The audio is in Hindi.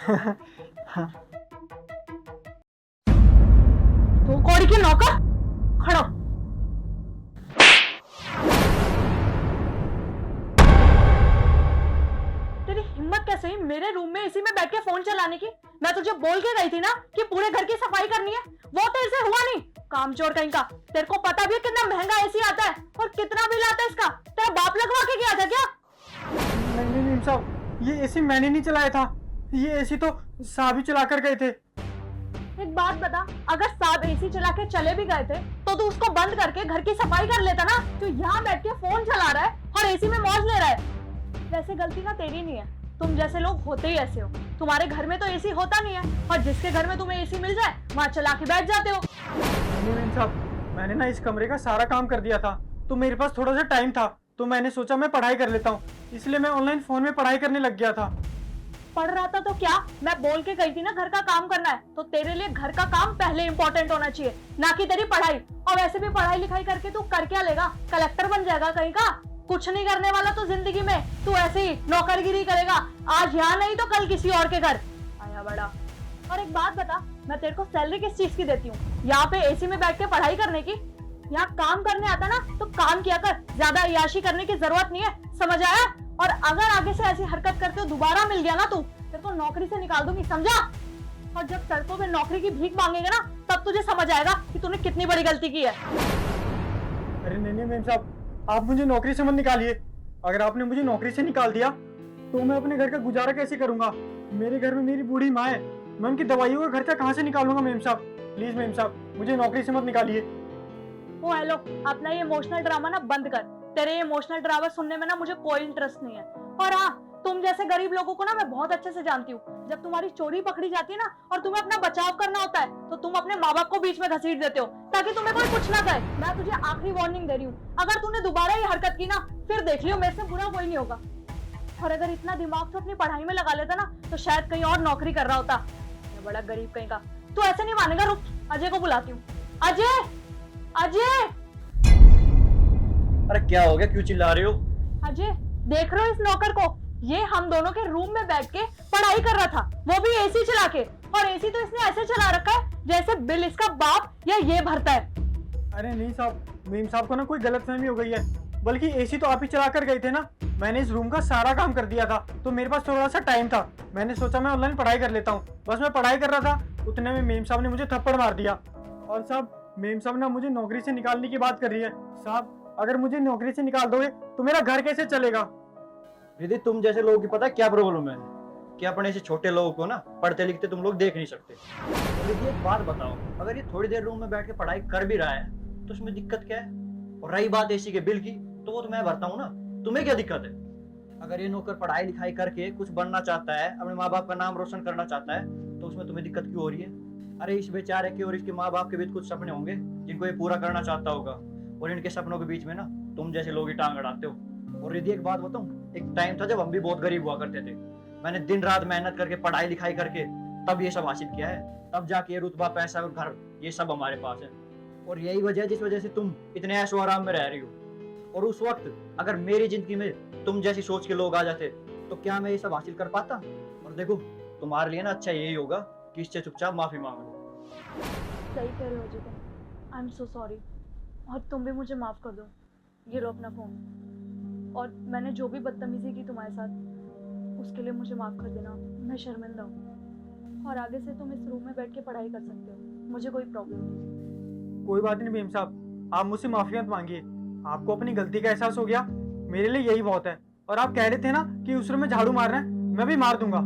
हाँ। तू कौड़ी के नौकर खड़ो। तेरी हिम्मत कैसे हुई मेरे रूम में इसी में बैठ के फोन चलाने की? मैं तुझे बोल के गई थी ना कि पूरे घर की सफाई करनी है, वो तेरे से हुआ नहीं। कामचोर कहीं का। तेरे को पता भी है कितना महंगा एसी आता है और कितना बिल आता है इसका? तेरा बाप लगवा के गया था क्या? नहीं नहीं मेम साहब, ये एसी मैंने नहीं चलाया था। ये एसी तो साहब ही चला कर गए थे। एक बात बता, अगर साहब एसी चला के चले भी गए थे तो तू उसको बंद करके घर की सफाई कर लेता ना। तू यहाँ बैठ के फोन चला रहा है और एसी में मौज ले रहा है। वैसे गलती ना तेरी नहीं है, तुम जैसे लोग होते ही ऐसे हो। तुम्हारे घर में तो एसी होता नहीं है और जिसके घर में तुम्हें एसी मिल जाए वहां चला के बैठ जाते हो। नहीं मेम साहब, मैंने ना इस कमरे का सारा काम कर दिया था, तो मेरे पास थोड़ा सा टाइम था, तो मैंने सोचा मैं पढ़ाई कर लेता हूँ, इसलिए मैं ऑनलाइन फोन में पढ़ाई करने लग गया था। पढ़ रहा था तो क्या? मैं बोल के गई थी ना घर का काम करना है, तो तेरे लिए घर का काम पहले इंपॉर्टेंट होना चाहिए, ना कि तेरी पढ़ाई। और वैसे भी पढ़ाई लिखाई करके तू कर क्या लेगा? कलेक्टर बन जाएगा कहीं का? कुछ नहीं करने वाला तो जिंदगी में तू ऐसे ही नौकरगिरी करेगा, आज यहाँ नहीं तो कल किसी और के घर। आया बड़ा। और एक बात बता, मैं तेरे को सैलरी किस चीज की देती हूँ? यहाँ पे एसी में बैठ के पढ़ाई करने की? यहाँ काम करने आता ना तो काम किया कर, ज्यादा अय्याशी करने की जरूरत नहीं है, समझ आया? और अगर आगे से ऐसी हरकत करते हो दोबारा मिल गया ना तू, तेरे को नौकरी से निकाल दूंगी, समझा? और जब सड़कों पे नौकरी की भीख मांगेगा ना तब तुझे समझ आएगा कि तूने कितनी बड़ी गलती की है। अरे नहीं नहीं मेम साहब, आप मुझे नौकरी से मत निकालिए। अगर आपने मुझे नौकरी से निकाल दिया तो मैं अपने घर का गुजारा कैसे करूंगा? मेरे घर में मेरी बूढ़ी माँ है, मैं उनकी दवाइयों का खर्चा कहाँ से निकालूंगा? मेम साहब प्लीज मेम साहब, मुझे नौकरी से मत निकालिए। ओ हेलो, अपना ये इमोशनल ड्रामा ना बंद कर। तेरे इमोशनल ड्रामा सुनने में ना मुझे कोई इंटरेस्ट नहीं है। और हाँ, तुम जैसे गरीब लोगों को ना मैं बहुत अच्छे से जानती हूँ। जब तुम्हारी चोरी पकड़ी जाती है ना और तुम्हें अपना बचाव करना होता है तो तुम अपने माँ बाप को बीच में घसीट देते हो ताकि तुम्हें कोई कुछ ना कहे। मैं तुझे आखिरी वार्निंग दे रही हूँ, अगर तूने दोबारा ये हरकत की ना फिर देख लियो, मेरे से बुरा कोई नहीं होगा। और अगर इतना दिमाग तो अपनी पढ़ाई में लगा लेता ना तो शायद कहीं और नौकरी कर रहा होता। ये बड़ा गरीब कहीं का। तू ऐसे नहीं मानेगा, रुक अजय को बुलाती हूँ। अजय, अजय, अरे क्या हो गया, क्यों चिल्ला रहे हो? अजय, देख रहे हो इस नौकर को? ये हम दोनों के रूम में बैठ के पढ़ाई कर रहा था, वो भी एसी चला के। और एसी तो इसने ऐसे चला रखा है जैसे बिल इसका बाप या ये भरता है। अरे नहीं साहब, मेम साहब को ना कोई गलतफहमी हो गई है, बल्कि एसी तो आप ही चला कर गए थे ना। मैंने इस रूम का सारा काम कर दिया था, तो मेरे पास थोड़ा सा टाइम था, मैंने सोचा मैं ऑनलाइन पढ़ाई कर लेता हूँ। बस मैं पढ़ाई कर रहा था, उतने में मेम साहब ने मुझे थप्पड़ मार दिया। और साहब मेम साहब ना मुझे नौकरी से निकालने की बात कर रही है। साहब अगर मुझे नौकरी से निकाल दोगे तो मेरा घर कैसे चलेगा? दीदी, तुम जैसे लोगों की पता है क्या प्रॉब्लम है, कि अपने से छोटे लोगों को ना पढ़ते लिखते तुम लोग देख नहीं सकते। तो दीदी एक बात बताओ, अगर ये थोड़ी देर रूम में बैठ के पढ़ाई कर भी रहा है तो उसमें दिक्कत क्या है? और रही बात एसी के बिल की, तो वो तो मैं भरता हूँ ना, तुम्हें क्या दिक्कत है? अगर ये नौकर पढ़ाई लिखाई करके कुछ बनना चाहता है, अपने माँ बाप का नाम रोशन करना चाहता है, तो उसमें तुम्हें दिक्कत क्यों हो रही है? अरे इस बेचारे के और इसके माँ बाप के भी कुछ सपने होंगे जिनको ये पूरा करना चाहता होगा, और इनके सपनों के बीच में ना तुम जैसे लोग ही टांग अड़ाते हो। और यदि एक बात बताऊं, एक टाइम था जब हम भी बहुत गरीब हुआ करते थे, मैंने दिन रात मेहनत करके पढ़ाई लिखाई करके तब ये सब हासिल किया है, तब जाके ये रुतबा, पैसा और घर ये सब हमारे पास है। और यही वजह है जिस वजह से तुम इतने ऐशो आराम में रह रही हो। और उस वक्त अगर मेरी जिंदगी में तुम जैसी सोच के लोग आ जाते तो क्या मैं ये सब हासिल कर पाता? और देखो, तुम्हारे लिए ना अच्छा यही होगा कि इससे चुपचाप माफी मांग लो। सही कह रहे हो जी तुम, आई एम सो सॉरी। और तुम भी मुझे माफ कर दो। ये लो अपना फोन। और मैंने जो भी बदतमीजी की तुम्हारे साथ उसके लिए मुझे माफ कर देना, मैं शर्मिंदा हूँ। और आगे से तुम इस रूम में बैठ के पढ़ाई कर सकते हो, मुझे कोई प्रॉब्लम नहीं। कोई बात नहीं मेम साहब, आप मुझसे माफी मत मांगिए। आपको अपनी गलती का एहसास हो गया, मेरे लिए यही बहुत है। और आप कह रहे थे ना कि उस रूम में झाड़ू मारना है, मैं भी मार दूंगा।